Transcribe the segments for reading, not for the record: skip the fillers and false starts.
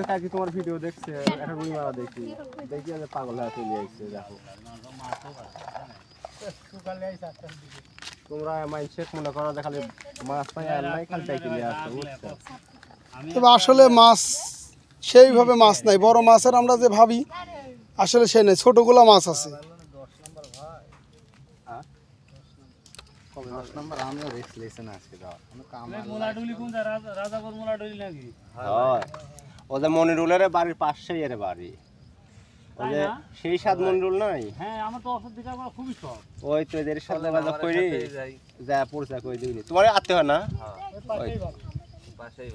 কাকি তোমার ভিডিও দেখছে একটা রুই মারা দেখি দেখি পাগল হয়ে চলে আসছে দেখো তোমরা মাইন্ডসেট মনে করো দেখালে মাছ পাই আর নাই খালি চাই কিনে আসছো বুঝছো। তবে আসলে মাছ সেইভাবে মাছ নাই, বড় মাছের আমরা যে ভাবি আসলে সে নেই, ছোটগুলা মাছ আছে। ওদের মনিরুলের বাড়ির পাশেই এর বাড়ি, সেই সাত মনিরুল নাই। ওই তো এদের সাথে যোগাযোগ করি যা পরিচয় করে দিবি, তোমার আত্মীয় হয় না?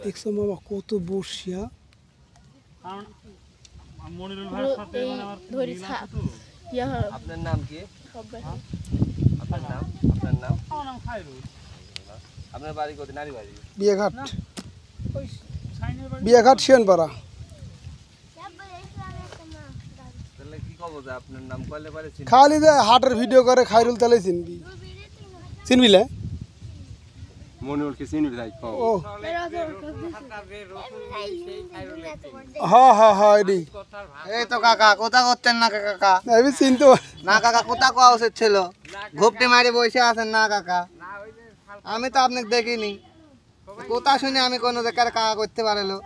দেখছো মামা কত বর্ষিয়া। আপনার নাম কি? আপনার নাম? আপনার নাম? আপনার বাড়ি কোথায়? নারী বাড়ি? বিয়াঘাট, বিয়াঘাট শিয়ানপাড়া। তাহলে কি কব যে আপনার নাম কইলে পারে চিনি? খালি যে হাটের ভিডিও করে খাইরুল তালে চিনবি, চিনবিলে মনিরুলকে চিনবি তাই কও। ও হ্যাঁ হ্যাঁ হ্যাঁ এডি। এই তো কাকা কোথা করতেন না কাকা? আমি চিনতে না কাকা কোথা কোয়া উচিত ছিল, ঘুপটি মারি বসে আছেন না কাকা? আমি তো আপনাকে দেখিনি, কোথা শুনে আমি কোনো জায়গায় কাকা করতে পারলো।